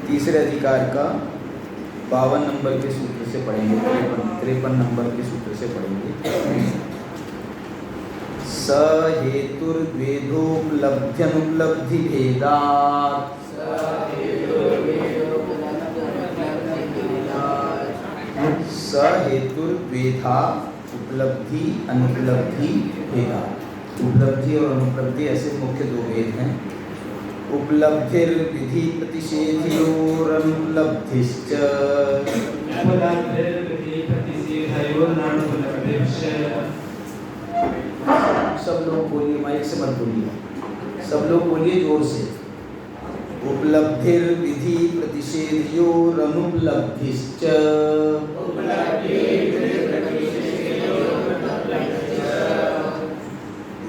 तीसरे अधिकार का 52 नंबर के सूत्र से पढ़ेंगे, 53 नंबर के सूत्र से पढ़ेंगे। स हेतुर्वेदोपलब्ध्यनुपलब्धि भेदात् स हेतुर्वेदा उपलब्धि अनुपलब्धि भेदात्। उपलब्धि और अनुपलब्धि ऐसे मुख्य दो भेद हैं। उपलब्धिर विधि प्रतिषेधयोरनुपलब्धिश्च। सब लोग बोलिए, माइक से मत बोलिए, सब लोग बोलिए जोर से। उपलब्धिर विधि प्रतिषेधयोरनुपलब्धिश्च।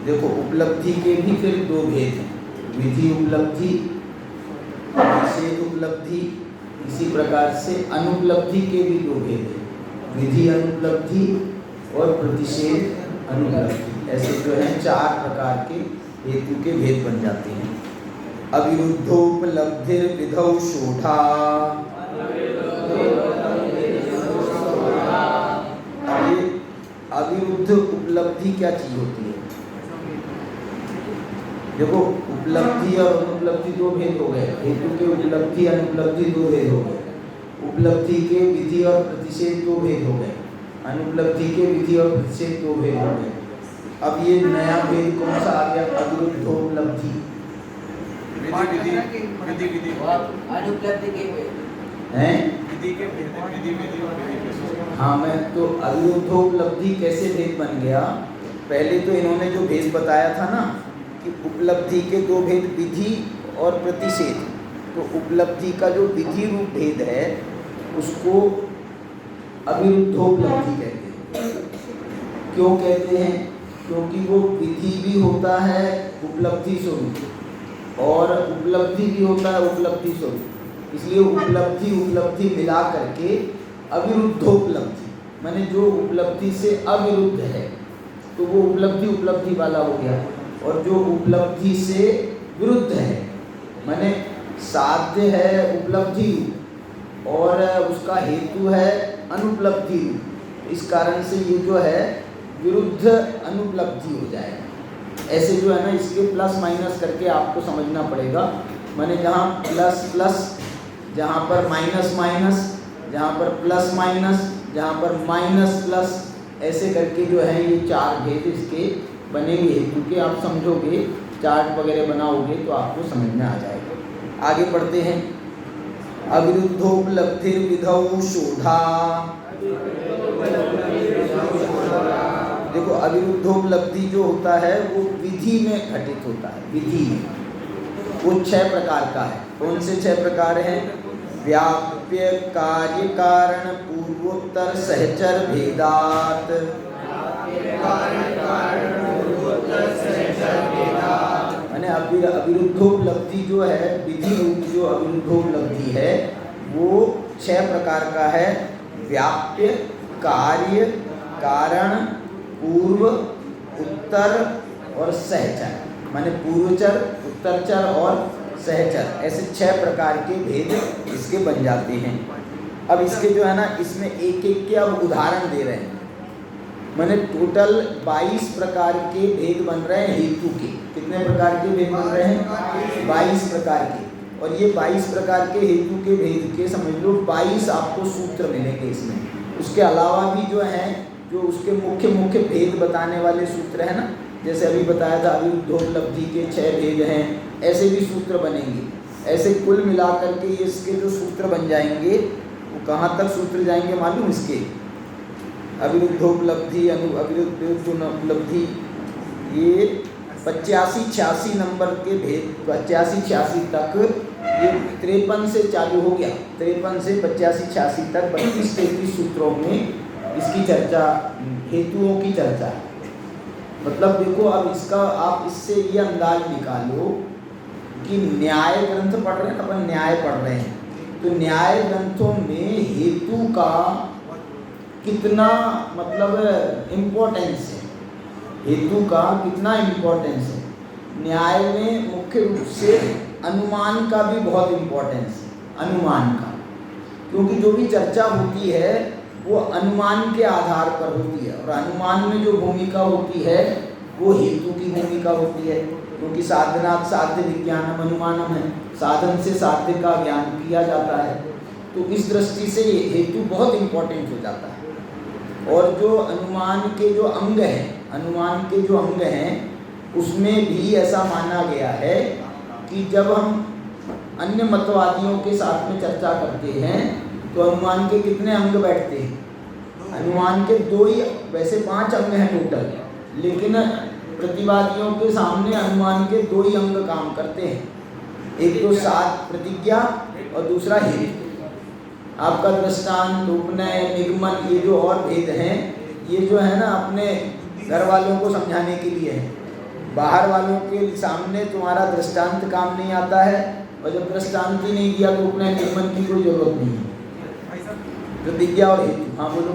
देखो उपलब्धि के भी फिर दो भेद हैं, विधि उपलब्धि, प्रतिषेध उपलब्धि। इसी प्रकार से अनुपलब्धि के भी दो भेद हैं, विधि अनुपलब्धि और प्रतिषेध अनुपलब्धि। ऐसे जो है 4 प्रकार के हेतु के भेद बन जाते हैं। अविरुद्धोपलब्धिर विधौ शोधा। ये अविरुद्ध उपलब्धि क्या चीज होती है? देखो उपलब्धि और अनुपलब्धि दो भेद हो गए, हेतु के उपलब्धि अनुपलब्धि दो भेद हो गए, उपलब्धि के विधि और प्रतिषेध दो भेद हो गए, अनुपलब्धि के विधि और प्रतिषेध दो भेद हो गए। अब ये नया भेद कौन सा आ गया? अविरुद्धोपलब्धि। हाँ, मैं तो अविरुद्धोपलब्धि कैसे भेद बन गया? पहले तो इन्होंने जो भेद बताया था ना कि उपलब्धि के दो भेद विधि और प्रतिषेध, तो उपलब्धि का जो विधि रूप भेद है उसको अविरुद्धोपलब्धि कहते हैं। क्यों कहते हैं? क्योंकि वो विधि भी होता है उपलब्धि स्वरूप और उपलब्धि भी होता है उपलब्धि स्वरूप, इसलिए उपलब्धि मिला करके अविरुद्धोपलब्धि, माने जो उपलब्धि से अविरुद्ध है तो वो उपलब्धि वाला हो गया, और जो उपलब्धि से विरुद्ध है माने साध्य है उपलब्धि और उसका हेतु है अनुपलब्धि, इस कारण से ये जो है विरुद्ध अनुपलब्धि हो जाएगा। ऐसे जो है ना इसके प्लस माइनस करके आपको समझना पड़ेगा, माने जहाँ प्लस प्लस, जहाँ पर माइनस माइनस, जहाँ पर प्लस माइनस, जहाँ पर माइनस प्लस, ऐसे करके जो है ये 4 भेद इसके बनेंगे हेतु के। आप समझोगे, चार्ट वगैरह बनाओगे तो आपको समझ में आ जाएगा। आगे बढ़ते हैं। अविरुद्धोपलब्धिर विधौ शोधा। देखो अविरुद्धोपलब्धि जो होता है वो विधि में घटित होता है, विधि में वो 6 प्रकार का है। कौन से 6 प्रकार हैं? व्याप्य, कार्य, कारण, पूर्वोत्तर, सहचर भेदात्। माने अविरुद्धोपलब्धि जो है, विधि रूप जो अविरुद्धोपलब्धि है वो 6 प्रकार का है। व्याप्य, कार्य, कारण, पूर्व, उत्तर और सहचर, माने पूर्वचर, उत्तरचर और सहचर, ऐसे 6 प्रकार के भेद इसके बन जाते हैं। अब इसके जो है ना इसमें एक एक के अब उदाहरण दे रहे हैं, माने टोटल 22 प्रकार के भेद बन रहे हैं हेतु के। कितने प्रकार के भेद बन रहे हैं? 22 प्रकार के। और ये 22 प्रकार के हेतु के भेद के समझ लो 22 आपको सूत्र मिलेंगे इसमें। उसके अलावा भी जो हैं जो उसके मुख्य भेद बताने वाले सूत्र है ना, जैसे अभी बताया था अविरुद्धोपलब्धि के 6 भेद हैं, ऐसे भी सूत्र बनेंगे। ऐसे कुल मिलाकर के इसके जो सूत्र बन जाएंगे वो कहाँ तक सूत्र जाएंगे मालूम? इसके अविरुद्धोपलब्धि, अविरुद्धोपलब्धि, ये 85-86 नंबर के भेद, 85-86 तक ये 53 से चालू हो गया, 53 से 85-86 तक 32-33 सूत्रों में इसकी चर्चा, हेतुओं की चर्चा है। मतलब देखो अब इसका आप इससे ये अंदाज निकालो कि न्याय ग्रंथ पढ़ रहे हैं, अपन न्याय पढ़ रहे हैं, तो न्याय ग्रंथों में हेतु का कितना मतलब इम्पोर्टेंस है, हेतु का कितना इम्पोर्टेंस है। न्याय में मुख्य रूप से अनुमान का भी बहुत इम्पोर्टेंस है, अनुमान का, क्योंकि जो भी चर्चा होती है वो अनुमान के आधार पर होती है, और अनुमान में जो भूमिका होती है वो हेतु की भूमिका होती है, क्योंकि साधनात् साध्य विज्ञानम अनुमानम है, साधन से साध्य का ज्ञान किया जाता है। तो इस दृष्टि से हेतु बहुत इम्पोर्टेंट हो जाता है। और जो अनुमान के जो अंग हैं, अनुमान के जो अंग हैं उसमें भी ऐसा माना गया है कि जब हम अन्य मतवादियों के साथ में चर्चा करते हैं तो अनुमान के कितने अंग बैठते हैं? अनुमान के 2 ही, वैसे 5 अंग हैं टोटल, लेकिन प्रतिवादियों के सामने अनुमान के 2 ही अंग काम करते हैं। एक तो साध प्रतिज्ञा और दूसरा हेतु। आपका दृष्टांत, उपनय, निगमन, ये जो और भेद हैं, ये जो है ना अपने घर वालों को समझाने के लिए है। बाहर वालों के सामने तुम्हारा दृष्टांत काम नहीं आता है, और जब दृष्टांत ही नहीं दिया तो उपनय निगमन की कोई जरूरत नहीं है। प्रतिज्ञा और हेतु। हाँ बोलो।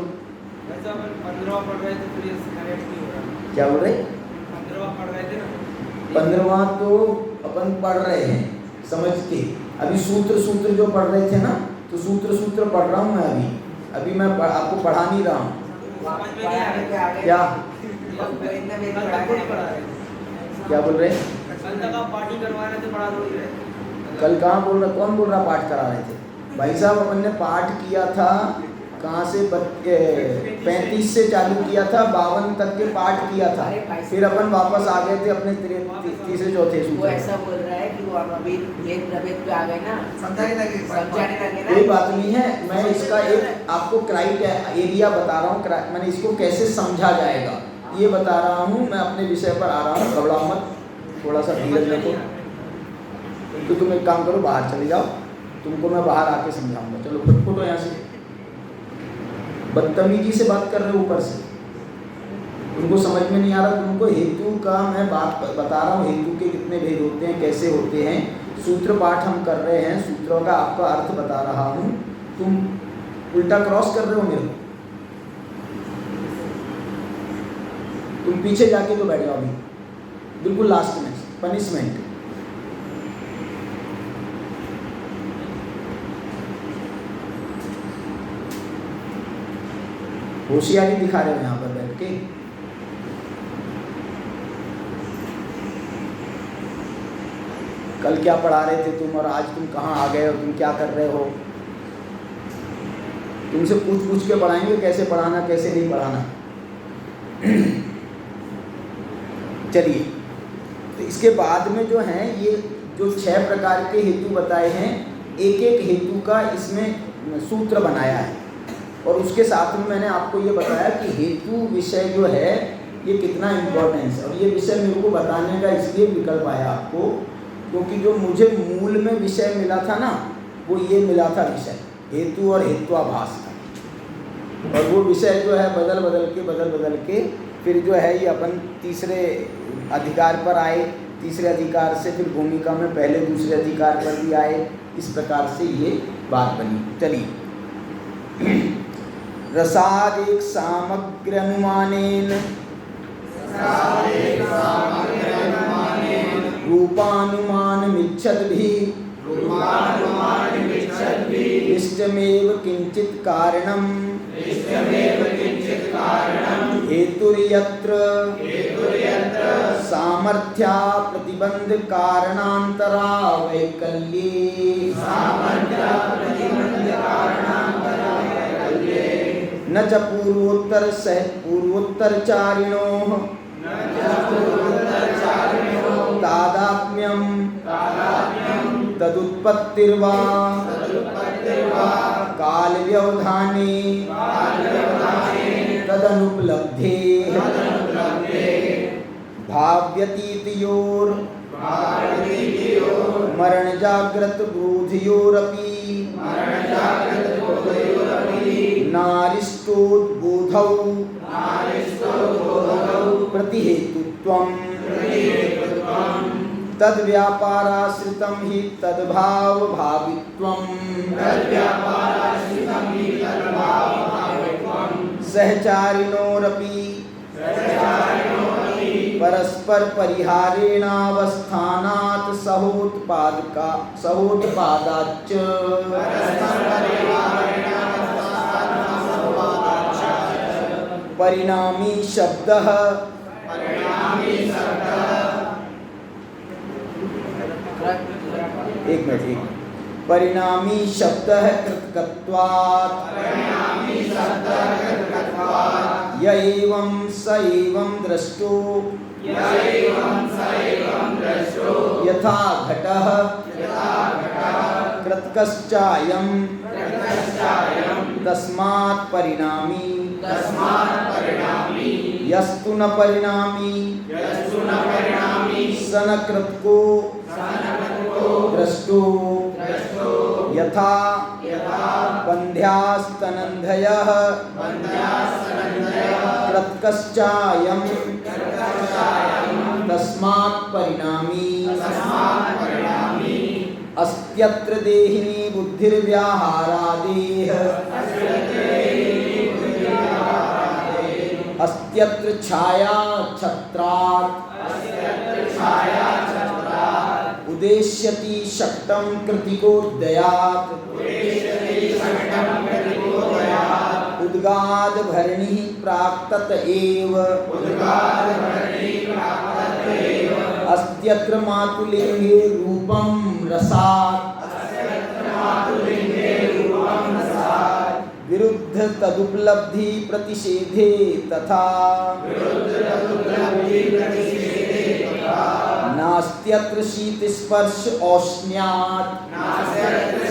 क्या बोल रहे? 15वां तो अपन पढ़ रहे हैं समझ के। अभी सूत्र जो पढ़ रहे थे ना, तो सूत्र पढ़ रहा हूँ मैं अभी मैं आपको पढ़ा नहीं रहा हूँ। क्या क्या बोल रहे? कल कहाँ बोल रहा, कौन बोल रहा पाठ करा रहे थे? भाई साहब अपन ने पाठ किया था कहाँ से 35 से चालू किया था, 52 तक के पाठ किया था, फिर अपन वापस आ गए थे अपने तीसरे चौथे सूत्र। वो ऐसा बोल रहा है कि वो हम अभी भेद प्रभेद पे आ गए ना, समझाने लगे ना। कोई बात नहीं है, मैं इसका एक आपको क्राइटेरिया बता रहा हूँ, मैंने इसको कैसे समझा जाएगा ये बता रहा हूँ। मैं अपने विषय पर आ रहा हूँ, घबराओ मत, थोड़ा सा धीरज रखो। तो तुम एक काम करो, बाहर चले जाओ, तुमको मैं बाहर आके समझाऊंगा। चलो फुटफुटो यहाँ से, बदतमीजी से बात कर रहे हो ऊपर से, उनको समझ में नहीं आ रहा। तुमको हेतु का मैं बात बता रहा हूँ, हेतु के कितने भेद होते हैं, कैसे होते हैं। सूत्र पाठ हम कर रहे हैं, सूत्रों का आपका अर्थ बता रहा हूँ। तुम उल्टा क्रॉस कर रहे हो मेरे को, तुम पीछे जाके तो बैठ जाओ अभी, बिल्कुल लास्ट में पनिशमेंट। होशियारी दिखा रहे हो यहाँ पर बैठ के। कल क्या पढ़ा रहे थे तुम और आज तुम कहाँ आ गए हो, तुम क्या कर रहे हो? तुमसे पूछ के पढ़ाएंगे कैसे पढ़ाना कैसे नहीं पढ़ाना। चलिए, तो इसके बाद में जो है ये जो 6 प्रकार के हेतु बताए हैं, एक एक हेतु का इसमें सूत्र बनाया है। और उसके साथ में मैंने आपको ये बताया कि हेतु विषय जो है ये कितना इम्पोर्टेंस है। और ये विषय मेरे को बताने का इसलिए विकल्प आया आपको, क्योंकि जो मुझे मूल में विषय मिला था ना, वो ये मिला था विषय हेतु और हेत्वाभास का। और वो विषय जो है बदल बदल के फिर जो है ये अपन तीसरे अधिकार पर आए, तीसरे अधिकार से फिर भूमिका में पहले दूसरे अधिकार पर भी आए। इस प्रकार से ये बात बनी। चलिए, रसादिक सामग्र अनुमानेन रूपानुमानमिच्छद्भिः इष्टमेव किंचित् कारणम् हेतुर्यत्र सामर्थ्या प्रतिबंध कारणांतरा वैकल्ये न च पूर्वोत्तरचारिणोः तादात्म्यं तदुत्पत्तिर्वा काल व्यवधाने तदनुपलब्धेः भाव्यतीतयोर मरण जाग्रत बोधयोरपि नारिष्टोद्बोधौ प्रतिहेतुत्वम् तद व्यापाराश्रितं हि तद्भाव भावित्वम् सहचारिणोरपि परस्पर परिहारेणावस्थानात् सहोत्पादाच्च परिणामी शब्दः एक मिनट परिणामी शब्दः कृतकत्वात् य एवं स एवं द्रष्टो यथा घटः कृतकश्चायं तस्मात् परिणामी यस्तु न परिणामी स न कृतको द्रष्टो यथा बन्ध्यास्तनन्धयः कृतकश्चायं तस्मात् परिणामी अस्त्यत्र देहिनी बुद्धिर्व्याहारादेः अस्त्यत्र छाया छत्रात् उदेश्यति शक्तं कृतिकोदयात् उद्गाद भरणिः प्राक्तत एव अस्त्यत्र मातुलिंगे रूपं रसात् विरुद्ध तदुपलब्धि प्रतिषेधे तथा नास्त्यत्र शीतस्पर्श औष्ण्यात् नास्त्यत्र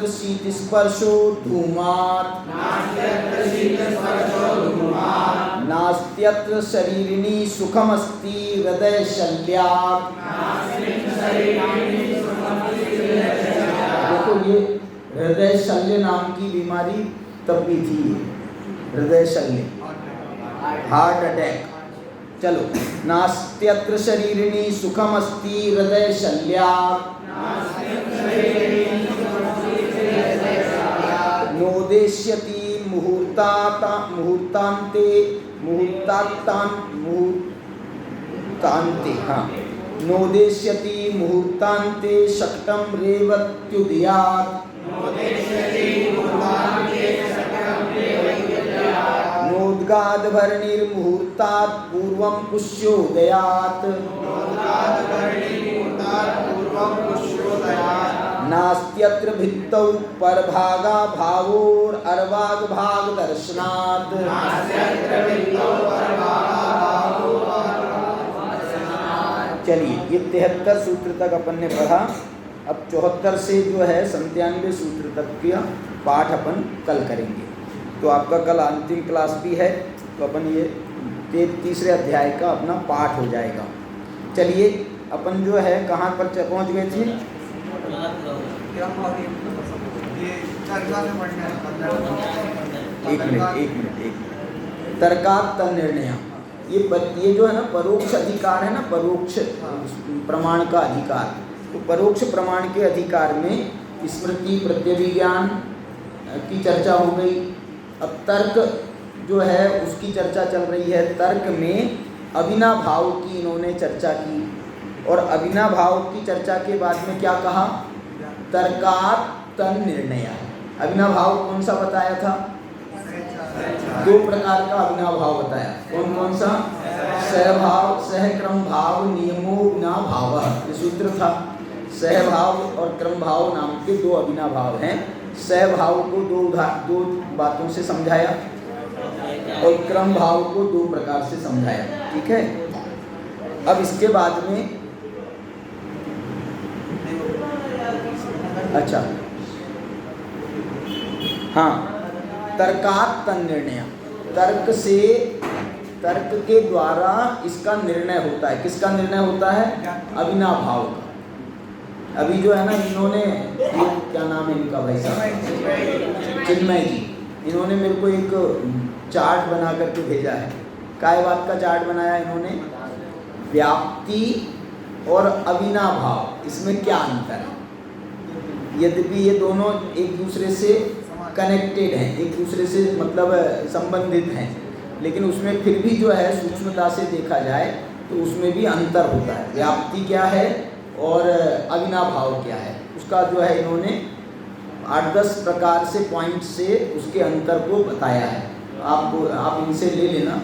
शीतस्पर्शो धूमात् नास्त्यत्र शरीरिणी सुखमस्ति हृदयशल्यात्। देखो ये हृदय शल्य नाम की बीमारी तब भी थी, हृदय शल्य हार्ट अटैक। चलो, नास्त्यत्र शरीरिणी सुखमस्ति हृदय शल्यात् नोदेश्यति मुहूर्तान्ते हाँ नोदेश्यति मुहूर्तान्ते शक्तं रेवत्युदयात् नोद्गादभरणिर्मुहूर्तात् पूर्वं पुष्योदयात् नास्त्यत्र भित्तौ परभागा भावोर्अर्वाग्भाग दर्शनात्। चलिए, ये 73 सूत्र तक अपन ने पढ़ा। अब 74 से जो है 97 सूत्र तक का पाठ अपन कल करेंगे। तो आपका कल अंतिम क्लास भी है, तो अपन ये तीसरे अध्याय का अपना पाठ हो जाएगा। चलिए, अपन जो है कहाँ पर पहुँच गए थे? एक मिनट तर्कात् तन्निर्णय। ये जो है ना परोक्ष अधिकार है ना, परोक्ष प्रमाण का अधिकार। तो परोक्ष प्रमाण के अधिकार में स्मृति प्रत्यभिज्ञान की चर्चा हो गई। अब तर्क जो है उसकी चर्चा चल रही है। तर्क में अविनाभाव की इन्होंने चर्चा की, और अविनाभाव की चर्चा के बाद में क्या कहा? तर्कात् तन्निर्णय। अविनाभाव कौन सा बताया था? 2 प्रकार का अविनाभाव बताया। कौन कौन सा? सहभाव, सहक्रम भाव, नियमो विनाभाव, ये सूत्र था। सहभाव और क्रम भाव नाम के 2 अविनाभाव हैं। सहभाव को दो बातों से समझाया और क्रम भाव को 2 प्रकार से समझाया। ठीक है। अब इसके बाद में अच्छा हाँ, तर्कात् तन्निर्णय। तर्क के द्वारा इसका निर्णय होता है। किसका निर्णय होता है? अविनाभाव का। अभी जो है ना, इन्होंने क्या नाम है इनका भाई साहब, चिन्मय जी, इन्होंने मेरे को एक चार्ट बना करके भेजा है। काय बात का चार्ट बनाया इन्होंने? व्याप्ति और अविनाभाव, इसमें क्या अंतर है? यद्यपि ये दोनों एक दूसरे से कनेक्टेड हैं, एक दूसरे से मतलब संबंधित हैं, लेकिन उसमें फिर भी जो है सूक्ष्मता से देखा जाए तो उसमें भी अंतर होता है। व्याप्ति क्या है और अविनाभाव क्या है, उसका जो है इन्होंने 8-10 प्रकार से पॉइंट से उसके अंतर को बताया है। आप इनसे ले लेना,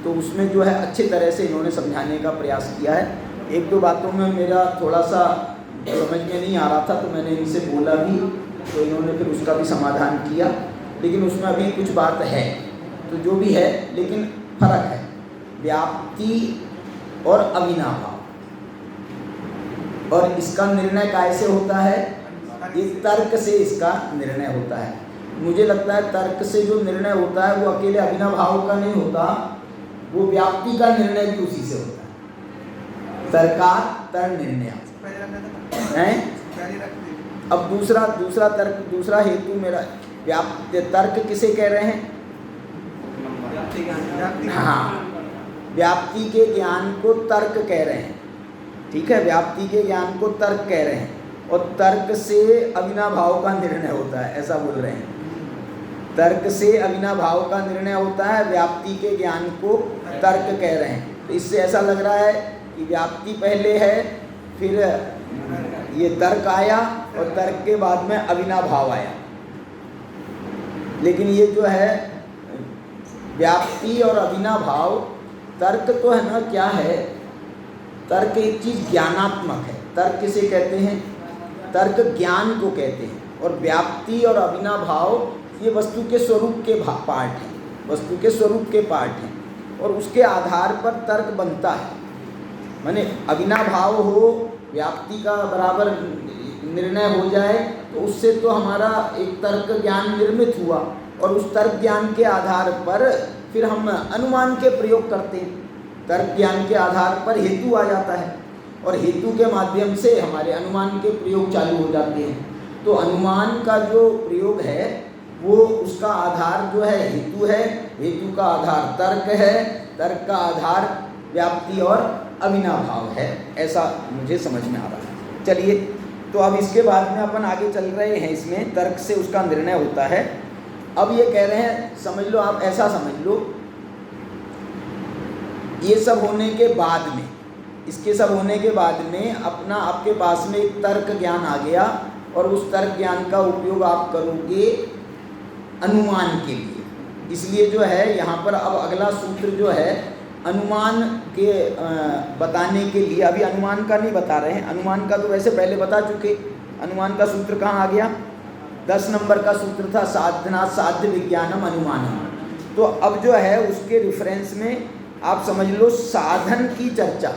तो उसमें जो है अच्छी तरह से इन्होंने समझाने का प्रयास किया है। एक दो बातों में मेरा थोड़ा सा समझ में नहीं आ रहा था, तो मैंने इनसे बोला भी, तो इन्होंने फिर उसका भी समाधान किया, लेकिन उसमें अभी कुछ बात है, तो जो भी है लेकिन फर्क है व्याप्ति और अविनाभाव। और इसका निर्णय कैसे होता है? ये तर्क से इसका निर्णय होता है। मुझे लगता है तर्क से जो निर्णय होता है वो अकेले अविनाभाव का नहीं होता, वो व्याप्ति का निर्णय भी उसी से होता है। तर्क निर्णय है। अब दूसरा हेतु मेरा तर्क किसे कह रहे हैं? हाँ, व्याप्ति के ज्ञान को तर्क कह रहे हैं, ठीक है, व्याप्ति के ज्ञान को तर्क कह रहे हैं, और तर्क से अविनाभाव का निर्णय होता है, ऐसा बोल रहे हैं। तर्क से अविनाभाव का निर्णय होता है, व्याप्ति के ज्ञान को तर्क कह रहे हैं। तो इससे ऐसा लग रहा है कि व्याप्ति पहले है, फिर ये तर्क आया, और तर्क के बाद में अविनाभाव आया। लेकिन ये जो है व्याप्ति और अविनाभाव, तर्क तो है ना, क्या है? तर्क एक चीज़ ज्ञानात्मक है। तर्क किसे कहते हैं? तर्क ज्ञान को कहते हैं। और व्याप्ति और अविनाभाव ये वस्तु के स्वरूप के पार्ट हैं, वस्तु के स्वरूप के पार्ट हैं, और उसके आधार पर तर्क बनता है। माने अविनाभाव हो, व्याप्ति का बराबर निर्णय हो जाए, तो उससे तो हमारा एक तर्क ज्ञान निर्मित हुआ, और उस तर्क ज्ञान के आधार पर फिर हम अनुमान के प्रयोग करते हैं। तर्क ज्ञान के आधार पर हेतु आ जाता है, और हेतु के माध्यम से हमारे अनुमान के प्रयोग चालू हो जाते हैं। तो अनुमान का जो प्रयोग है वो उसका आधार जो है हेतु है, हेतु का आधार तर्क है, तर्क का आधार व्याप्ति और अविनाभाव है, ऐसा मुझे समझ में आ रहा है। चलिए, तो अब इसके बाद में अपन आगे चल रहे हैं। इसमें तर्क से उसका निर्णय होता है। अब ये कह रहे हैं, समझ लो, आप ऐसा समझ लो, ये सब होने के बाद में, इसके सब होने के बाद में अपना आपके पास में एक तर्क ज्ञान आ गया, और उस तर्क ज्ञान का उपयोग आप करोगे अनुमान के लिए। इसलिए जो है यहाँ पर अब अगला सूत्र जो है अनुमान के बताने के लिए, अभी अनुमान का नहीं बता रहे हैं, अनुमान का तो वैसे पहले बता चुके। अनुमान का सूत्र कहाँ आ गया? 10 नंबर का सूत्र था, साधना साध्य विज्ञानम अनुमानम। तो अब जो है उसके रिफरेंस में आप समझ लो साधन की चर्चा।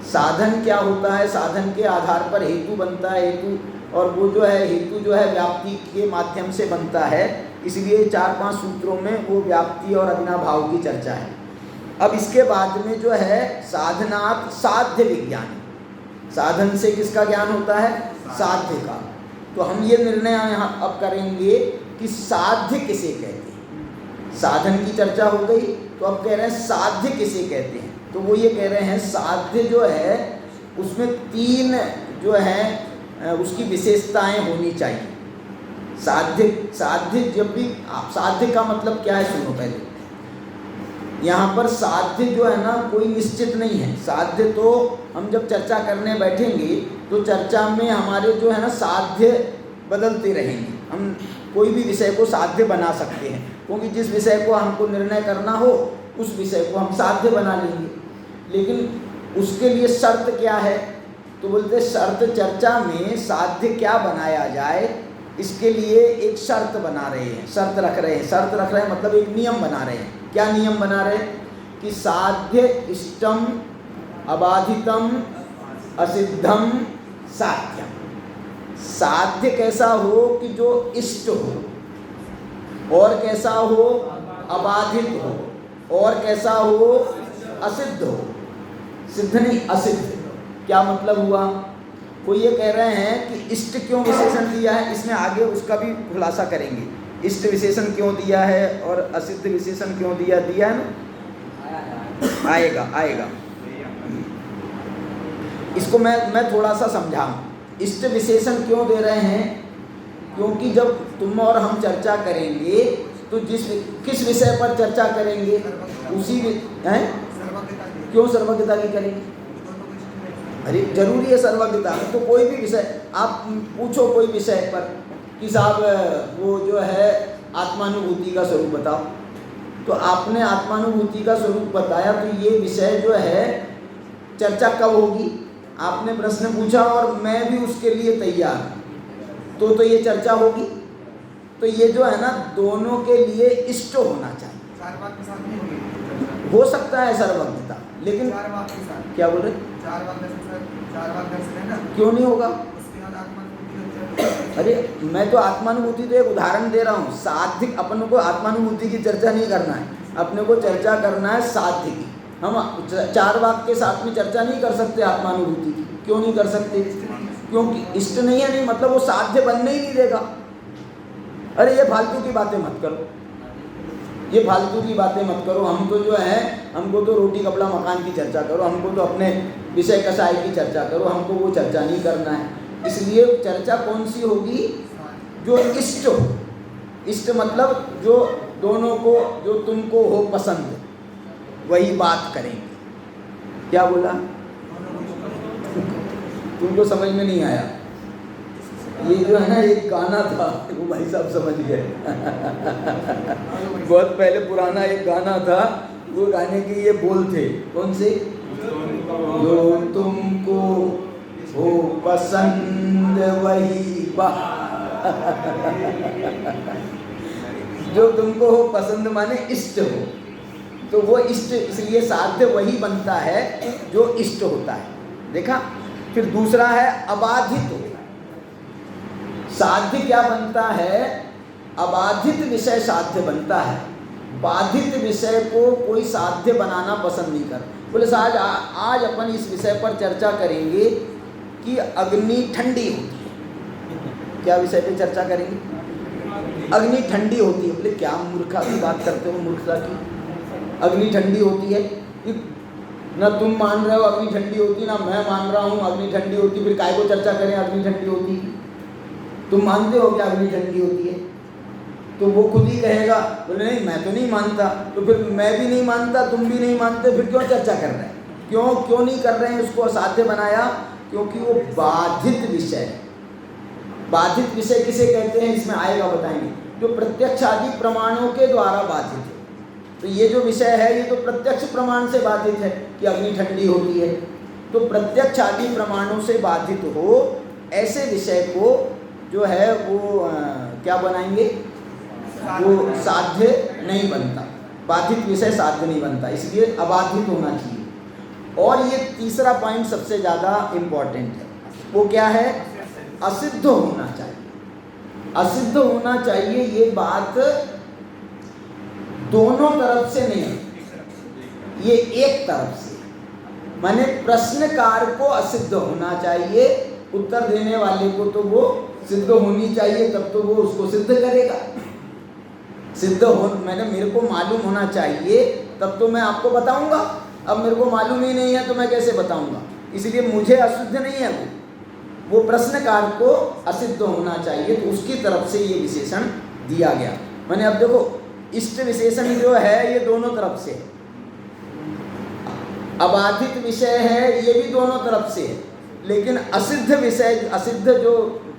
साधन क्या होता है? साधन के आधार पर हेतु बनता है, हेतु, और वो जो है हेतु जो है व्याप्ति के माध्यम से बनता है। इसलिए 4-5 सूत्रों में वो व्याप्ति और अविनाभाव की चर्चा है। अब इसके बाद में जो है साधनात् साध्य विज्ञान, साधन से किसका ज्ञान होता है? साध्य का। तो हम ये निर्णय यहाँ अब करेंगे कि साध्य किसे कहते हैं। साधन की चर्चा हो गई, तो अब कह रहे हैं साध्य किसे कहते हैं। तो वो ये कह रहे हैं साध्य जो है उसमें 3 जो है उसकी विशेषताएं होनी चाहिए। साध्य जब भी, साध्य का मतलब क्या है सुनो पहले। यहाँ पर साध्य जो है ना कोई निश्चित नहीं है। साध्य तो हम जब चर्चा करने बैठेंगे तो चर्चा में हमारे जो है ना साध्य बदलते रहेंगे। हम कोई भी विषय को साध्य बना सकते हैं, क्योंकि जिस विषय को हमको निर्णय करना हो उस विषय को हम साध्य बना लेंगे। लेकिन उसके लिए शर्त क्या है? तो बोलते शर्त चर्चा में साध्य क्या बनाया जाए, इसके लिए एक शर्त बना रहे हैं, शर्त रख रहे हैं। शर्त रख रहे हैं मतलब एक नियम बना रहे हैं। क्या नियम बना रहे हैं? कि साध्य इष्टम अबाधितम असिद्धम साध्यम। साध्य कैसा हो कि जो इष्ट हो, और कैसा हो अबाधित हो, और कैसा हो असिद्ध हो। सिद्ध नहीं, असिद्ध। क्या मतलब हुआ? वो ये कह रहे हैं कि इष्ट क्यों विशेषण दिया है, इसमें आगे उसका भी खुलासा करेंगे। इष्ट विशेषण क्यों दिया है और असिद्ध विशेषण क्यों दिया है ना, आएगा। इसको मैं थोड़ा सा समझाऊं। इष्ट विशेषण क्यों दे रहे हैं? क्योंकि जब तुम और हम चर्चा करेंगे तो किस विषय पर चर्चा करेंगे? उसी हैं? क्यों सर्वज्ञता की करेंगे? अरे जरूरी है सर्वज्ञता। तो कोई भी विषय आप पूछो कोई विषय पर कि साहब वो जो है आत्मानुभूति का स्वरूप बताओ, तो आपने आत्मानुभूति का स्वरूप बताया, तो ये विषय जो है चर्चा कब होगी? आपने प्रश्न पूछा और मैं भी उसके लिए तैयार, तो ये चर्चा होगी। तो ये जो है ना दोनों के लिए इष्ट होना चाहिए। हो सकता है सर्वज्ञता, लेकिन क्या बोल रहे? क्यों नहीं होगा? अरे मैं तो आत्मानुभूति तो एक उदाहरण दे रहा हूँ। साध्य अपन को आत्मानुभूति की चर्चा नहीं करना है, अपने को चर्चा करना है साध्य की। हम 4 वाक्य के साथ में चर्चा नहीं कर सकते आत्मानुभूति की। क्यों नहीं कर सकते? क्योंकि इष्ट नहीं है, नहीं मतलब वो साध्य बनने ही नहीं देगा। अरे ये फालतू की बातें मत करो, ये फालतू की बातें मत करो। हम तो जो है हमको तो रोटी कपड़ा मकान की चर्चा करो, हमको तो अपने विषय कसाय की चर्चा करो, हमको वो चर्चा नहीं करना है। इसलिए चर्चा कौन सी होगी? जो इष्ट हो। इष्ट मतलब जो दोनों को, जो तुमको हो पसंद, वही बात करेंगे। क्या बोला? तुमको समझ में नहीं आया? ये जो है ना एक गाना था, वो भाई साहब समझ गए। बहुत पहले पुराना एक गाना था, वो गाने के ये बोल थे। कौन से? जो तुमको हो पसंद वही बात। जो तुमको हो पसंद माने इष्ट हो, तो वो इष्ट, इसलिए साध्य वही बनता है जो इष्ट होता है। देखा? फिर दूसरा है अबाधित हो। साध्य क्या बनता है? अबाधित विषय साध्य बनता है। बाधित विषय को कोई साध्य बनाना पसंद नहीं कर। बोले साहब आज अपन इस विषय पर चर्चा करेंगे कि अग्नि ठंडी होती है। क्या विषय पे चर्चा करेंगे? अग्नि ठंडी होती है। बोले क्या मूर्खता की बात करते हो? मूर्खता की। अग्नि ठंडी होती है, ना तुम मान रहे हो अग्नि ठंडी होती, ना मैं मान रहा हूँ अग्नि ठंडी होती। फिर काय को चर्चा करें अग्नि ठंडी होती की? तुम मानते हो क्या अग्नि ठंडी होती है? तो वो खुद ही कहेगा, बोले नहीं मैं तो नहीं मानता। तो फिर मैं भी नहीं मानता, तुम भी नहीं मानते, फिर क्यों चर्चा कर रहे हैं? क्यों नहीं कर रहे हैं? उसको असाध्य बनाया क्योंकि वो बाधित विषय है। बाधित विषय किसे कहते हैं? इसमें आएगा, बताएंगे। जो प्रत्यक्ष आदि प्रमाणों के द्वारा बाधित है। तो ये जो विषय है ये तो प्रत्यक्ष प्रमाण से बाधित है कि अग्नि ठंडी होती है। तो प्रत्यक्ष आदि प्रमाणों से बाधित हो ऐसे विषय को जो है वो क्या बनाएंगे? वो साध्य नहीं बनता। बाधित विषय साध्य नहीं बनता, इसलिए अबाधित होना चाहिए। और ये तीसरा पॉइंट सबसे ज़्यादा इम्पॉर्टेंट है। वो क्या है? असिद्ध होना चाहिए। असिद्ध होना चाहिए, ये बात दोनों तरफ से नहीं, ये एक तरफ से। माने प्रश्नकार को असिद्ध होना चाहिए, उत्तर देने वाले को तो वो सिद्ध होनी चाहिए, तब तो वो उसको सिद्ध करेगा। सिद्ध हो मैंने मेरे को मालूम होना चाहिए तब तो मैं आपको बताऊंगा। अब मेरे को मालूम ही नहीं है तो मैं कैसे बताऊंगा? इसलिए मुझे असिद्ध नहीं है वो प्रश्नकार को असिद्ध होना चाहिए, तो उसकी तरफ से ये विशेषण दिया गया। मैंने अब देखो इष्ट विशेषण जो है ये दोनों तरफ से, अबाधित विषय है ये भी दोनों तरफ से है, लेकिन असिद्ध विषय, असिद्ध जो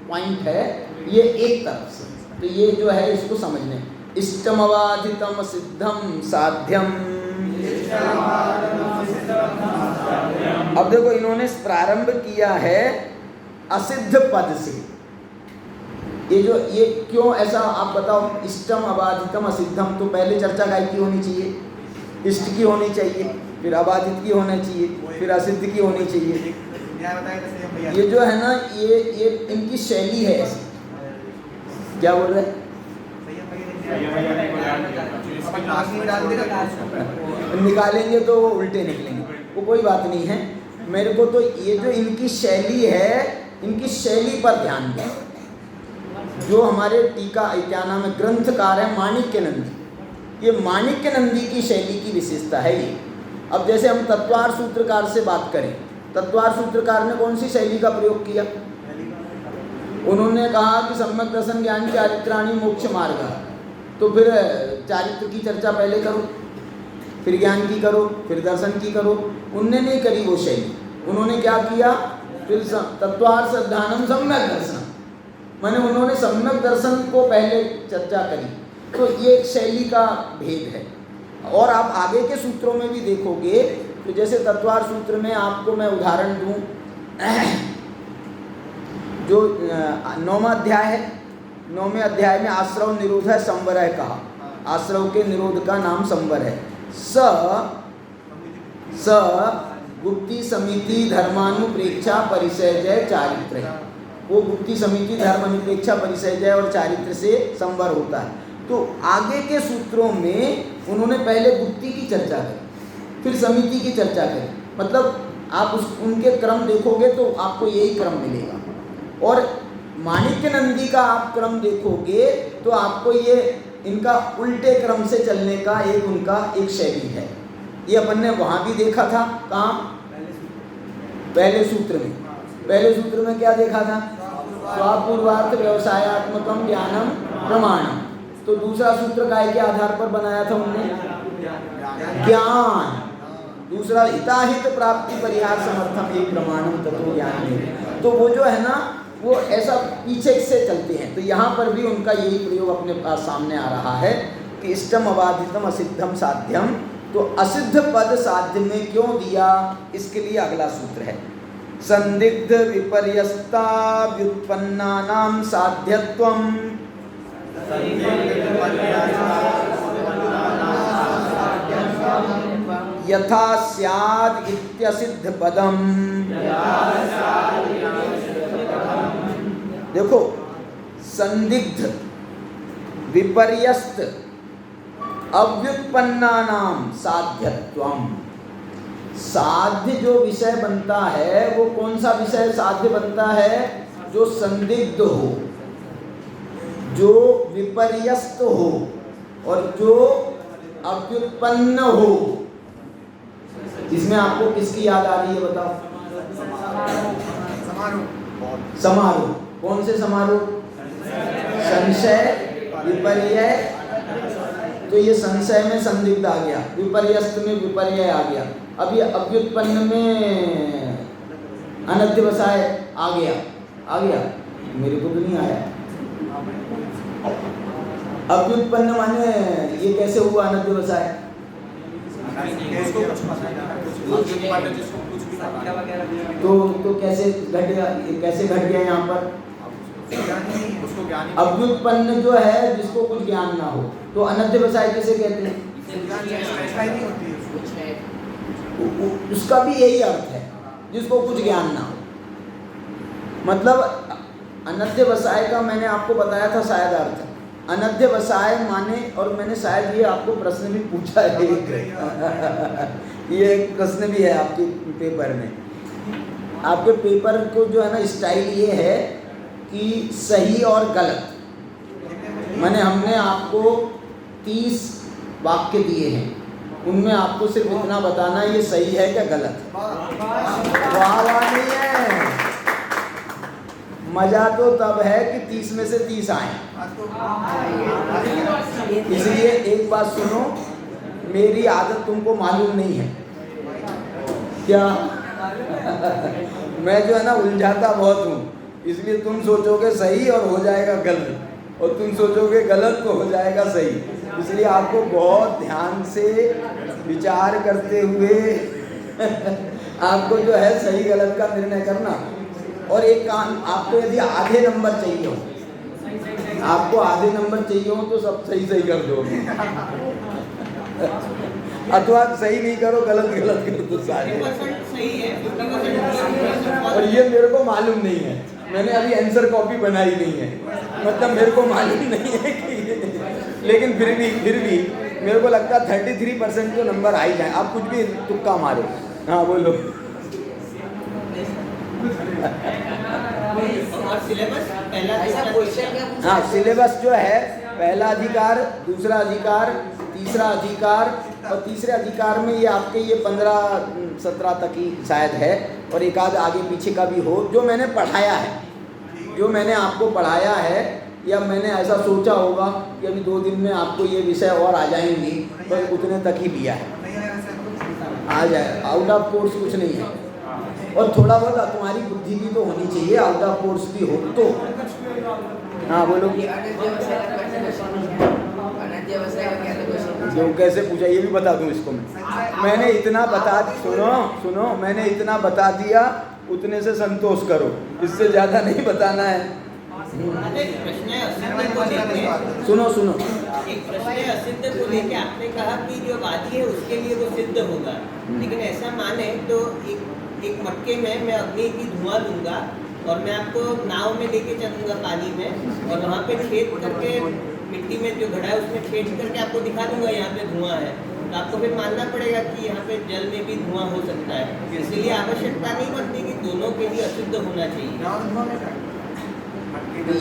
पॉइंट है ये एक तरफ से। तो ये जो है इसको समझने, इष्टम अबाधितम सिद्धम साध्यम। अब देखो इन्होंने प्रारंभ किया है असिद्ध पद से। ये क्यों ऐसा आप बताओ? इष्टम अबाधितम असिद्धम, तो पहले चर्चा काय की होनी चाहिए? इष्ट की होनी चाहिए, फिर अबाधित की होनी चाहिए, फिर असिद्ध की होनी चाहिए। ये जो है ना ये इनकी शैली है ऐसी। क्या बोल रहे हैं? निकालेंगे तो वो उल्टे निकलेंगे, वो कोई बात नहीं है। मेरे को तो ये जो इनकी शैली है, इनकी शैली पर ध्यान दें। जो हमारे टीका क्या नाम है ग्रंथकार है माणिक्य नंदी, ये माणिक्य नंदी की शैली की विशेषता है ये। अब जैसे हम तत्वार सूत्रकार से बात करें, तत्वार सूत्रकार ने कौन सी शैली का प्रयोग किया? उन्होंने कहा कि सम्यक दर्शन ज्ञान चारित्राणी मोक्ष मार्ग। तो फिर चारित्र की चर्चा पहले करो, फिर ज्ञान की करो, फिर दर्शन की करो। उनने नहीं करी वो शैली। उन्होंने क्या किया? फिर तत्वार श्रद्धानम सम्यक दर्शन, माने उन्होंने सम्यक दर्शन को पहले चर्चा करी। तो ये एक शैली का भेद है। और आप आगे के सूत्रों में भी देखोगे तो जैसे तत्वार सूत्र में आपको मैं उदाहरण दूं, जो 9वां अध्याय है, 9वें अध्याय में आश्रव निरोध है संवर है कहा। आश्रव के निरोध का नाम संवर है। स गुप्ती समिति धर्मानुप्रेक्षा परिचय चारित्र है। वो गुप्ती समिति धर्मानुप्रेक्षा परिचय और चारित्र से संवर होता है। तो आगे के सूत्रों में उन्होंने पहले गुप्ती की चर्चा करी, फिर समिति की चर्चा करी। मतलब आप उनके क्रम देखोगे तो आपको यही क्रम मिलेगा। और माणिक्य नंदी का आप क्रम देखोगे तो आपको ये इनका उल्टे क्रम से चलने का उनका एक शैली है। ये अपन ने वहाँ भी देखा था। कहाँ? पहले सूत्र में। पहले सूत्र में क्या देखा था? स्वापूर्वार्थ व्यवसायात्मकम ज्ञानम प्रमाणम। तो दूसरा सूत्र काय के आधार पर बनाया था उन्होंने? ज्ञान। दूसरा हिताहित प्राप्ति परिहार समर्थम एक प्रमाणम तत्व ज्ञान में। तो वो जो है ना, वो ऐसा पीछे से चलते हैं। तो यहाँ पर भी उनका यही प्रयोग अपने पास सामने आ रहा है कि इष्टम अबाधितम असिद्धम साध्यम। तो असिद्ध पद साध्य में क्यों दिया, इसके लिए अगला सूत्र है। संदिग्ध विपर्यस्ता व्युत्पन्नानां साध्यत्वम यथा स्याद् इत्यसिद्ध पदम। देखो, संदिग्ध, विपर्यस्त, अव्युत्पन्नानाम साध्यत्वम। साध्य जो विषय बनता है वो कौन सा विषय साध्य बनता है? जो संदिग्ध हो, जो विपर्यस्त हो और जो अव्युत्पन्न हो। इसमें आपको किसकी याद आ रही है बताओ? समारोह। कौन से समारोह? संशय, विपर्य। तो ये संशय में संदिग्ध आ गया, विपर्यस्त में विपर्य आ गया। अब ये अव्युत्पन्न में अनध्यवसाय आ गया। आ गया? मेरे को तो नहीं आया। अव्युत्पन्न माने ये कैसे हुआ अनध्यवसाय? तो कैसे घट गया? कैसे घट गया यहाँ पर? अव्युत्पन्न जो है जिसको कुछ ज्ञान ना हो, तो अनध्यवसाय किसे कहते हैं? उसका भी यही अर्थ है, जिसको कुछ ज्ञान ना हो। मतलब अनध्यवसाय का मैंने आपको बताया था शायद अर्थ। अनध्यवसाय माने, और मैंने शायद ये आपको प्रश्न भी पूछा है, ये एक प्रश्न भी है आपके पेपर में। आपके पेपर को जो है ना स्टाइल ये है कि सही और गलत, मैंने हमने आपको 30 वाक्य दिए हैं, उनमें आपको सिर्फ इतना बताना है ये सही है क्या गलत है। वाह नहीं है, मजा तो तब है कि 30 में से 30 आए। इसलिए एक बात सुनो, मेरी आदत तुमको मालूम नहीं है क्या? मैं जो है ना उलझाता बहुत हूँ, इसलिए तुम सोचोगे सही और हो जाएगा गलत, और तुम सोचोगे गलत तो हो जाएगा सही। इसलिए आपको बहुत ध्यान से विचार करते हुए आपको जो है सही गलत का निर्णय करना। और एक काम, आपको यदि आधे नंबर चाहिए हो, आपको आधे नंबर चाहिए हो तो सब सही सही कर दो, अथवा सही नहीं करो, गलत गलत कर दो सारे। और ये मेरे को मालूम नहीं है, मैंने अभी आंसर कॉपी बनाई नहीं है, मतलब मेरे को मालूम नहीं है कि, लेकिन फिर भी मेरे को लगता है 33% तो नंबर आ ही जाए। आप कुछ भी तुक्का मारो। हाँ बोलो। हाँ, सिलेबस जो है, पहला अधिकार, दूसरा अधिकार, तीसरा अधिकार, और तीसरे अधिकार में ये आपके ये 15-17 तक ही शायद है, और एक आध आगे पीछे का भी हो जो मैंने पढ़ाया है, जो मैंने आपको पढ़ाया है, या मैंने ऐसा सोचा होगा कि अभी 2 दिन में आपको ये विषय और आ जाएंगी, बस उतने तक ही लिया है, आ जाए। आउट ऑफ कोर्स कुछ नहीं है। और थोड़ा बहुत तुम्हारी बुद्धि भी तो होनी चाहिए, आउट ऑफ कोर्स भी हो तो। हाँ बोलो। जो कैसे पूछा ये भी बता दूं इसको मैंने इतना बता, सुनो मैंने इतना बता दिया, उतने से संतोष करो, इससे ज़्यादा नहीं बताना है। सुनो एक प्रश्न है असिद्ध को लेके, आपने कहा कि जो वादी है उसके लिए वो सिद्ध होगा, लेकिन ऐसा माने तो एक मटके में मैं अग्नि की धुआं दूंगा और मैं आपको नाव में लेके चलूंगा पानी में, और वहाँ पे छेद करके मिट्टी में जो घड़ा है उसमें छेद करके आपको दिखा दूंगा यहाँ पे धुआं है, तो आपको फिर मानना पड़ेगा कि यहाँ पे जल में भी धुआं हो सकता है। इसलिए आवश्यकता नहीं बनती कि दोनों के लिए अशुद्ध होना चाहिए।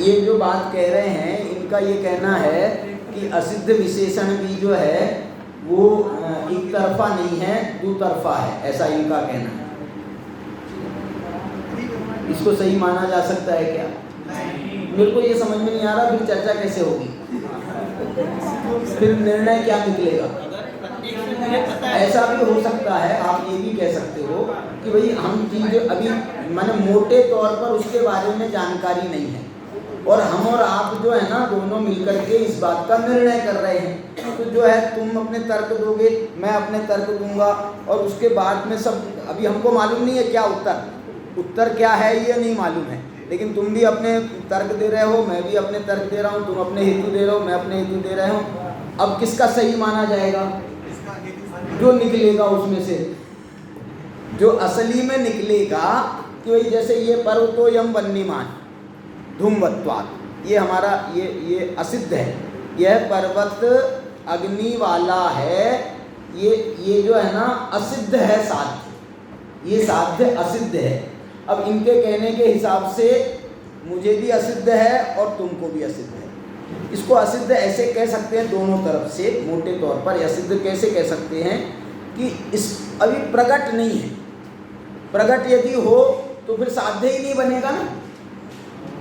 ये जो बात कह रहे हैं, इनका ये कहना है कि असिद्ध विशेषण भी जो है वो एक तरफा नहीं है, दो तरफा है, ऐसा इनका कहना है। इसको सही माना जा सकता है क्या? मेरे को ये समझ में नहीं आ रहा, फिर चर्चा कैसे होगी, फिर निर्णय क्या निकलेगा? ऐसा भी हो सकता है, आप ये भी कह सकते हो कि भाई हम चीज अभी माने मोटे तौर पर उसके बारे में जानकारी नहीं है, और हम और आप जो है ना दोनों मिलकर के इस बात का निर्णय कर रहे हैं, तो जो है तुम अपने तर्क दोगे, मैं अपने तर्क दूंगा, और उसके बाद में सब अभी हमको मालूम नहीं है क्या उत्तर क्या है, ये नहीं मालूम है, लेकिन तुम भी अपने तर्क दे रहे हो, मैं भी अपने तर्क दे रहा हूँ, तुम अपने हेतु दे रहे हो, मैं अपने हेतु दे रहे हूँ। अब किसका सही माना जाएगा? जो निकलेगा उसमें से, जो असली में निकलेगा कि भाई जैसे ये पर्वतो यम वन्यमान धूमवत्वात्, ये हमारा ये असिद्ध है, यह पर्वत अग्नि वाला है, ये जो है ना असिद्ध है, साध्य, ये साध्य असिद्ध है। अब इनके कहने के हिसाब से मुझे भी असिद्ध है और तुमको भी असिद्ध है। इसको असिद्ध ऐसे कह सकते हैं दोनों तरफ से, मोटे तौर पर असिद्ध कैसे कह सकते हैं कि इस अभी प्रकट नहीं है, प्रकट यदि हो तो फिर साध्य ही नहीं बनेगा ना।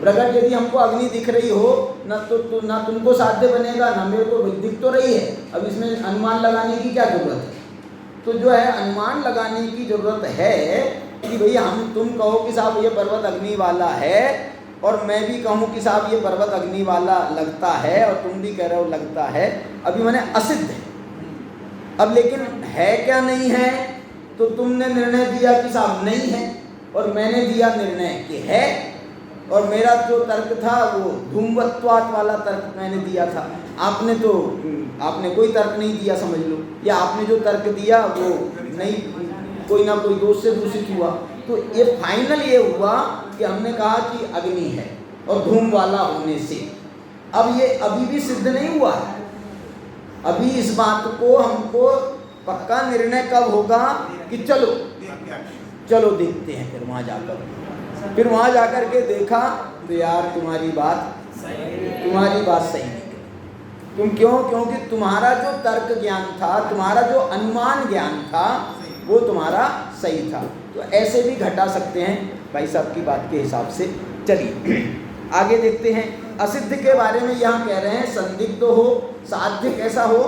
प्रकट यदि हमको अग्नि दिख रही हो ना तो ना तुमको साध्य बनेगा, ना मेरे को दिख तो रही है, अब इसमें अनुमान लगाने की क्या जरूरत है? तो जो है अनुमान लगाने की जरूरत है कि भैया तुम कहो कि साहब ये पर्वत अग्नि वाला है, और मैं भी कहूँ कि साहब ये पर्वत अग्नि वाला लगता है, और तुम भी कह रहे हो लगता है, अभी मैंने असिद्ध है। अब लेकिन है क्या नहीं है, तो तुमने निर्णय दिया कि साहब नहीं है, और मैंने दिया निर्णय कि है, और मेरा जो तर्क था वो धूमवत्वात् वाला तर्क मैंने दिया था। आपने कोई तर्क नहीं दिया समझ लो, या आपने जो तर्क दिया वो नहीं, कोई ना कोई दोष से दूषित हुआ। तो ये फाइनल ये हुआ कि हमने कहा कि अग्नि है और धूम वाला होने से। अब ये अभी भी सिद्ध नहीं हुआ है, अभी इस बात को हमको पक्का निर्णय कब होगा कि चलो देखते हैं। फिर वहाँ जाकर के देखा तो यार तुम्हारी बात सही नहीं। तुम क्योंकि तुम्हारा जो तर्क ज्ञान था, तुम्हारा जो अनुमान ज्ञान था, वो तुम्हारा सही था। तो ऐसे भी घटा सकते हैं भाई साहब की बात के हिसाब से। चलिए आगे देखते हैं। असिद्ध के बारे में यहाँ कह रहे हैं संदिग्ध हो, साध्य कैसा हो?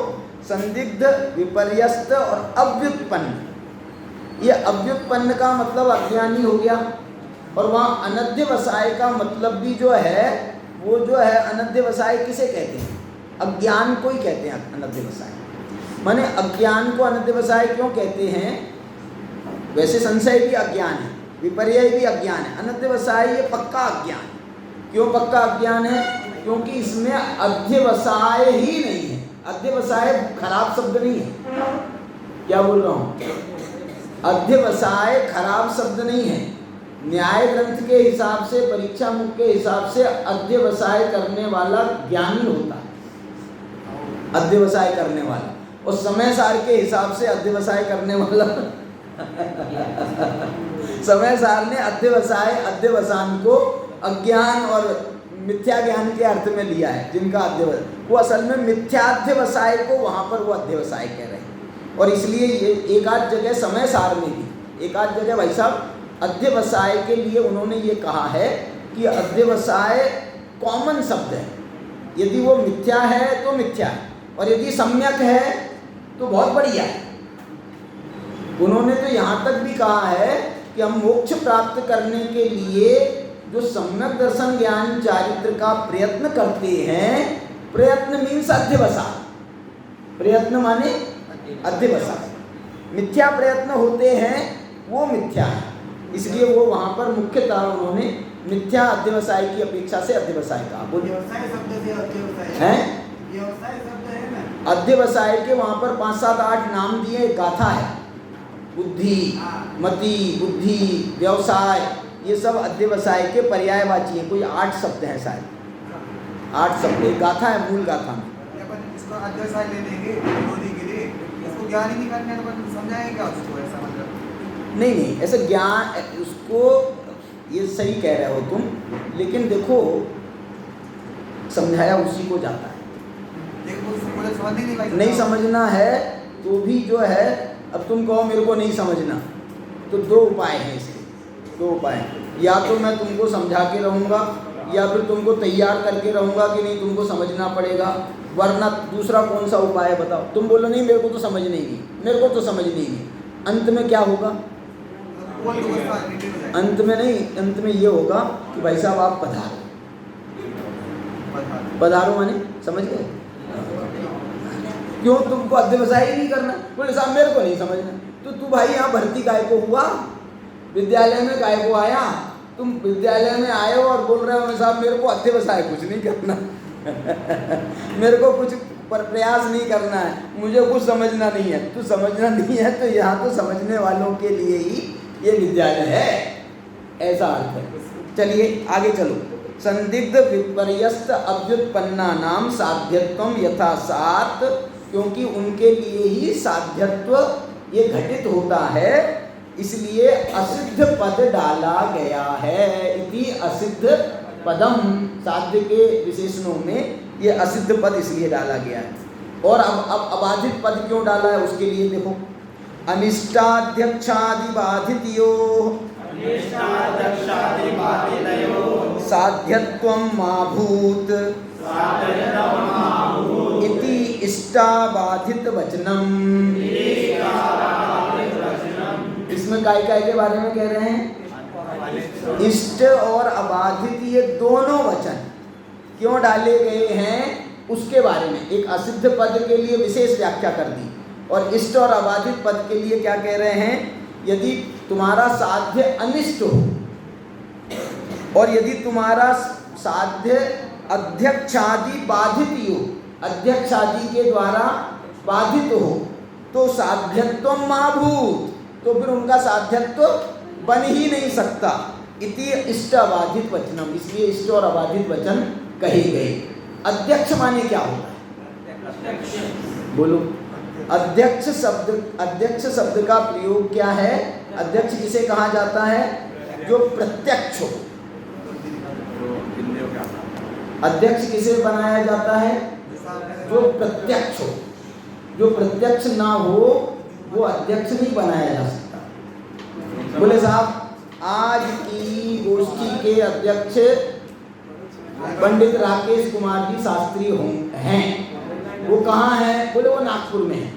संदिग्ध, विपर्यस्त और अव्युत्पन्न। ये अव्युत्पन्न का मतलब अज्ञानी हो गया, और वहाँ अनध्यवसाय का मतलब भी जो है वो जो है अनध्यवसाय किसे कहते हैं? अज्ञान को ही कहते हैं अनध्यवसाय। माने अज्ञान को अनध्यवसाय क्यों कहते हैं? वैसे संशय भी अज्ञान है, विपर्यय भी अज्ञान है, अनध्यवसाय ये पक्का अज्ञान है। क्यों पक्का अज्ञान है? क्योंकि इसमें अध्यवसाय ही नहीं है। अध्यवसाय खराब शब्द नहीं है, क्या बोल रहा हूँ? अध्यवसाय खराब शब्द नहीं है। न्याय ग्रंथ के हिसाब से, परीक्षा मुख के हिसाब से अध्यवसाय करने वाला ज्ञानी होता है, अध्यवसाय करने वाला। और समय सार के हिसाब से अध्यवसाय करने वाला समय सार ने अध्यवसान को अज्ञान और मिथ्या ज्ञान के अर्थ में लिया है। जिनका अध्यवसाय, वो असल में मिथ्याध्यवसाय को वहाँ पर वो अध्यवसाय कह रहे हैं। और इसलिए ये एक आध जगह समय सार में भी, एक आध जगह भाई साहब अध्यवसाय के लिए उन्होंने ये कहा है कि अध्यवसाय कॉमन शब्द है, यदि वो मिथ्या है तो मिथ्या है, और यदि सम्यक है तो बहुत बढ़िया है। उन्होंने तो यहाँ तक भी कहा है कि हम मोक्ष प्राप्त करने के लिए जो सम्यक दर्शन ज्ञान चारित्र का प्रयत्न करते हैं, प्रयत्न मीन्स अध्यवसाय, प्रयत्न माने अध्यवसाय, मिथ्या प्रयत्न होते हैं वो मिथ्या है। इसलिए वो वहाँ पर मुख्यतः उन्होंने मिथ्या अध्यवसाय की अपेक्षा से अध्यवसाय कहा। बोलिए व्यवसाय शब्द से अध्यवसाय है, व्यवसाय शब्द है ना। अध्यवसाय के वहाँ पर 5, 7, 8 नाम दिए, गाथा है, बुद्धि, मति, बुद्धि, व्यवसाय, ये सब अध्यवसाय के पर्यायवाची हैं। कोई 8 शब्द हैं शायद, 8 शब्द, एक गाथा है मूल गाथा में। अपन इसको अध्यवसाय ले लेंगे बोधि के लिए, इसको ज्ञान ही नहीं करने तो अपन समझाएंगे क्या उसको, ऐसा मतलब नहीं नहीं, ऐसा ज्ञान उसको, ये सही कह रहे हो तुम, लेकिन देखो समझाया उसी को जाता है। नहीं समझना है तो भी जो है, अब तुम कहो मेरे को नहीं समझना, तो 2 उपाय हैं इसके, 2 उपाय, या तो मैं तुमको समझा के रहूँगा या फिर तुमको तैयार करके रहूँगा कि नहीं तुमको समझना पड़ेगा, वरना दूसरा कौन सा उपाय है बताओ। तुम बोलो नहीं मेरे को तो समझ नहीं, मेरे को तो समझ नहीं, अंत में क्या होगा? अंत में नहीं, अंत में ये होगा कि भाई साहब आप पधारो, पधारो माने समझ गए? क्यों तुमको अध्यवसाय ही नहीं करना? बोले साहब मेरे को नहीं समझना। तो तू भाई यहाँ भर्ती काय को हुआ, विद्यालय में काय को आया? तुम विद्यालय में आए हो और बोल रहे हो साहब मेरे को अध्यवसाय कुछ नहीं करना मेरे को कुछ प्रयास नहीं करना है, मुझे कुछ समझना नहीं है। तू समझना नहीं है तो यहाँ तो समझने वालों के लिए ही ये विद्यालय है, ऐसा अर्थ है। चलिए आगे चलो। संदिग्ध विपर्यस्त अव्युत्पन्ना नाम साध्यत्वम यथासात, क्योंकि उनके लिए ही साध्यत्व ये घटित होता है, इसलिए असिद्ध पद डाला गया है। इति असिद्ध पदम, साध्य के विशेषणों में ये असिद्ध पद इसलिए डाला गया है। और अब अबाधित पद क्यों डाला है उसके लिए देखो, अनिष्टाध्यक्षादि बाधितयो साध्यत्वम माभूत इति इष्टाबाधित वचनम। इसमें काय के बारे में कह रहे हैं? इष्ट और अबाधित ये दोनों वचन क्यों डाले गए हैं उसके बारे में। एक असिद्ध पद के लिए विशेष व्याख्या कर दी, और इष्ट और अबाधित पद के लिए क्या कह रहे हैं? यदि तुम्हारा साध्य अनिष्ट हो और यदि तुम्हारा साध्य अध्यक्षादि बाधित हो, अध्यक्षादि के द्वारा बाधित हो, तो साध्यत्व महाभूत, तो फिर उनका साध्यत्व बन ही नहीं सकता। इति इष्ट अबाधित वचनम, इसलिए इष्ट और अबाधित वचन कहे गए। अध्यक्ष माने क्या होता है? बोलो। अध्यक्ष शब्द का प्रयोग क्या है? अध्यक्ष किसे कहा जाता है? जो प्रत्यक्ष हो। अध्यक्ष किसे बनाया जाता है? जो प्रत्यक्ष हो। जो प्रत्यक्ष ना हो वो अध्यक्ष नहीं बनाया जा सकता। बोले साहब आज की गोष्ठी के अध्यक्ष पंडित राकेश कुमार जी शास्त्री हैं, वो कहाँ हैं? बोले वो नागपुर में है।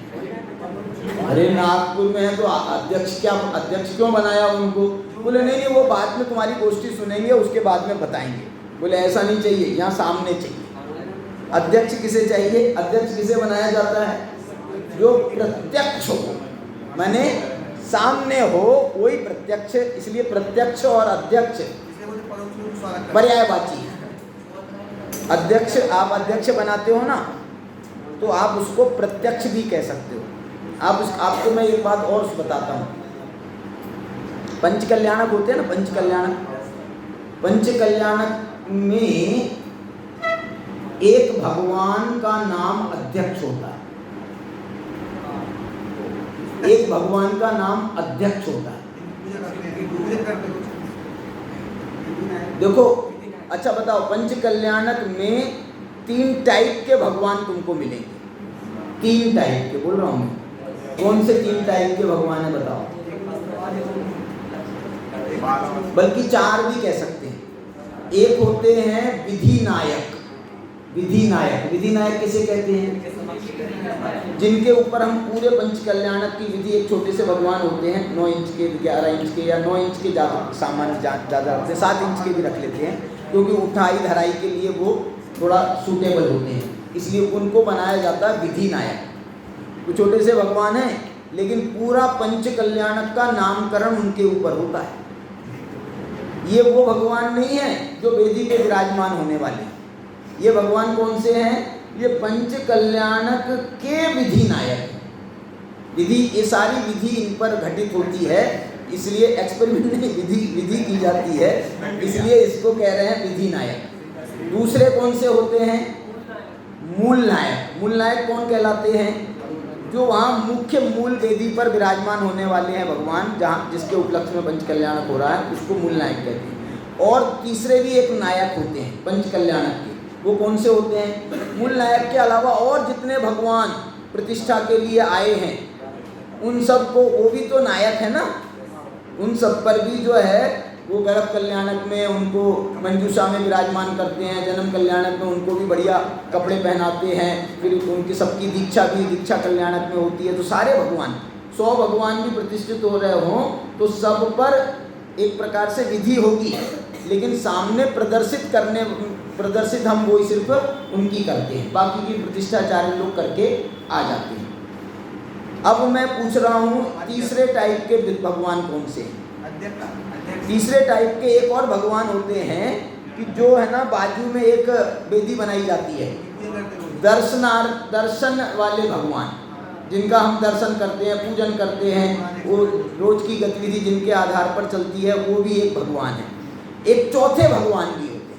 अरे नागपुर में है तो अध्यक्ष क्या, अध्यक्ष क्यों बनाया उनको? बोले नहीं वो बाद में तुम्हारी गोष्ठी सुनेंगे उसके बाद में बताएंगे। बोले ऐसा नहीं चाहिए, यहाँ सामने चाहिए। अध्यक्ष किसे चाहिए? अध्यक्ष किसे बनाया जाता है? जो प्रत्यक्ष हो, माने सामने हो वही प्रत्यक्ष। इसलिए प्रत्यक्ष और अध्यक्ष पर्यायवाची है। अध्यक्ष, आप अध्यक्ष बनाते हो ना, तो आप उसको प्रत्यक्ष भी कह सकते हो। आपको मैं एक बात और बताता हूँ। पंचकल्याणक होते हैं ना, पंचकल्याणक। पंचकल्याणक में एक भगवान का नाम अध्यक्ष होता है, एक भगवान का नाम अध्यक्ष होता है। देखो अच्छा बताओ, पंचकल्याणक में 3 टाइप के भगवान तुमको मिलेंगे। 3 टाइप के बोल रहा हूँ मैं। कौन से 3 टाइप के भगवान है बताओ? बल्कि 4 भी कह सकते हैं। एक होते हैं विधि नायक। विधि नायक, विधि नायक किसे कहते हैं? जिनके ऊपर हम पूरे पंच कल्याणक की विधि, एक छोटे से भगवान होते हैं 9 इंच के, 11 इंच के या 9 इंच के ज़्यादा सामान्य ज़्यादा रखते हैं, 7 इंच के भी रख लेते हैं, क्योंकि उठाई धराई के लिए वो थोड़ा सूटेबल होते हैं, इसलिए उनको बनाया जाता है विधि नायक। तो छोटे से भगवान हैं, लेकिन पूरा पंच कल्याणक का नामकरण उनके ऊपर होता है। ये वो भगवान नहीं है जो वेदी पे विराजमान होने वाले। ये भगवान कौन से हैं? ये पंच कल्याणक के विधि नायक। विधि, ये सारी विधि इन पर घटित होती है, इसलिए एक्सपेरिमेंट नहीं, विधि की जाती है, इसलिए इसको कह रहे हैं विधि नायक। दूसरे कौन से होते हैं? मूल नायक। मूल नायक कौन कहलाते हैं? जो वहाँ मुख्य मूल वेदी पर विराजमान होने वाले हैं भगवान, जहाँ जिसके उपलक्ष्य में पंच कल्याणक हो रहा है, उसको मूल नायक कहते हैं। और तीसरे भी एक नायक होते हैं पंच कल्याणक के, वो कौन से होते हैं? मूल नायक के अलावा और जितने भगवान प्रतिष्ठा के लिए आए हैं, उन सब को, वो भी तो नायक है ना, उन सब पर भी जो है वो गर्भ कल्याणक में उनको मंजूषा में विराजमान करते हैं, जन्म कल्याणक में उनको भी बढ़िया कपड़े पहनाते हैं, फिर उनकी सबकी दीक्षा भी दीक्षा कल्याणक में होती है। तो सारे भगवान, 100 भगवान भी प्रतिष्ठित हो रहे हों तो सब पर एक प्रकार से विधि होगी, लेकिन सामने प्रदर्शित हम वही सिर्फ उनकी करते हैं, बाकी की प्रतिष्ठाचार्य लोग करके आ जाते हैं। अब मैं पूछ रहा हूँ तीसरे टाइप के भगवान कौन से हैं? तीसरे टाइप के एक और भगवान होते हैं कि जो है ना, बाजू में एक वेदी बनाई जाती है, दर्शन वाले भगवान, जिनका हम दर्शन करते हैं, पूजन करते हैं, वो रोज की गतिविधि जिनके आधार पर चलती है, वो भी एक भगवान है। एक चौथे भगवान भी होते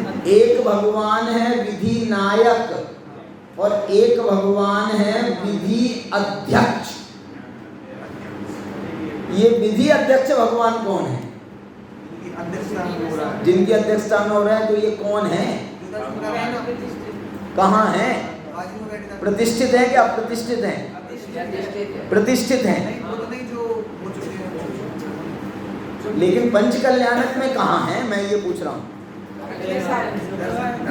हैं। एक भगवान है विधि नायक और एक भगवान है विधि अध्यक्ष। ये विधि अध्यक्ष भगवान कौन है? जिनकी अध्यक्षता में हो रहा है, तो ये कौन है? कहाँ है? प्रतिष्ठित है क्या अप्रतिष्ठित है? प्रतिष्ठित है। लेकिन पंच कल्याणक में कहाँ है, मैं ये पूछ रहा हूँ।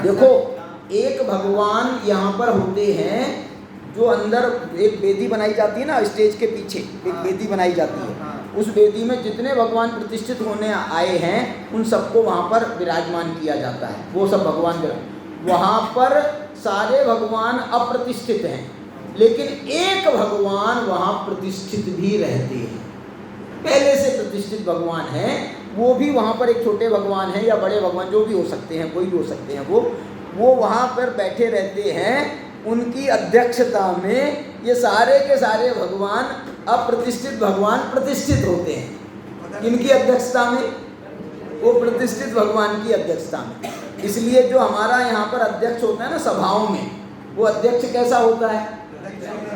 देखो, एक भगवान यहाँ पर होते हैं जो अंदर एक वेदी बनाई जाती है ना, स्टेज के पीछे एक वेदी बनाई जाती है, उस वेदी में जितने भगवान प्रतिष्ठित होने आए हैं उन सबको वहाँ पर विराजमान किया जाता है। वो सब भगवान वहाँ पर सारे भगवान अप्रतिष्ठित हैं, लेकिन एक भगवान वहाँ प्रतिष्ठित भी रहते हैं। पहले से प्रतिष्ठित भगवान हैं, वो भी वहाँ पर एक छोटे भगवान हैं या बड़े भगवान जो भी हो सकते हैं, कोई भी हो सकते हैं, वो वहाँ पर बैठे रहते हैं। उनकी अध्यक्षता में ये सारे के सारे भगवान अप्रतिष्ठित भगवान प्रतिष्ठित होते हैं। इनकी अध्यक्षता में, वो प्रतिष्ठित भगवान की अध्यक्षता में। इसलिए जो हमारा यहाँ पर अध्यक्ष होता है ना सभाओं में, वो अध्यक्ष कैसा होता है?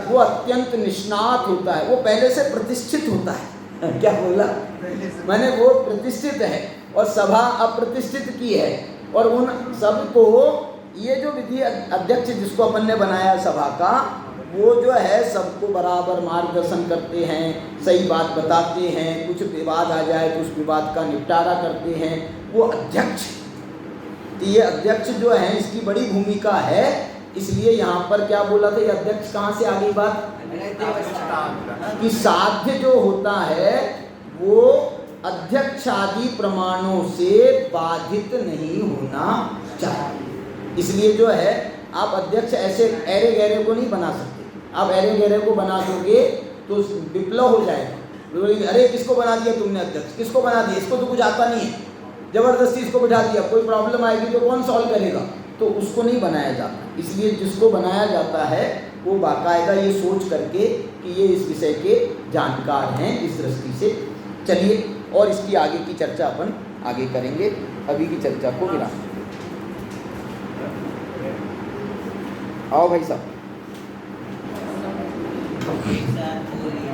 वो अत्यंत निष्णात होता है, वो पहले से प्रतिष्ठित होता है। क्या बोला मैंने? वो प्रतिष्ठित है और सभा अप्रतिष्ठित की है, और उन सबको ये जो विधि अध्यक्ष जिसको अपन ने बनाया सभा का, वो जो है सबको बराबर मार्गदर्शन करते हैं, सही बात बताते हैं, कुछ विवाद आ जाए तो उस विवाद का निपटारा करते हैं, वो अध्यक्ष। तो ये अध्यक्ष जो है इसकी बड़ी भूमिका है। इसलिए यहाँ पर क्या बोला था, ये अध्यक्ष कहाँ से आ गई बात कि साध्य जो होता है वो अध्यक्षादि प्रमाणों से बाधित नहीं होना चाहिए। इसलिए जो है आप अध्यक्ष ऐसे ऐरे गहरे को नहीं बना सकते। आप ऐरे गहरे को बना दोगे तो विप्लव हो जाएगा। अरे किसको बना दिया तुमने अध्यक्ष, किसको बना दिया, इसको तो कुछ आता नहीं है, जबरदस्ती इसको बिठा दिया, कोई प्रॉब्लम आएगी तो कौन सॉल्व करेगा, तो उसको नहीं बनाया जाता। इसलिए जिसको बनाया जाता है वो बाकायदा ये सोच करके कि ये इस विषय के जानकार हैं, इस दृष्टि से। चलिए और इसकी आगे की चर्चा अपन आगे करेंगे। अभी की चर्चा को विराम। आओ भाई साहब। एक साथ बोलिए।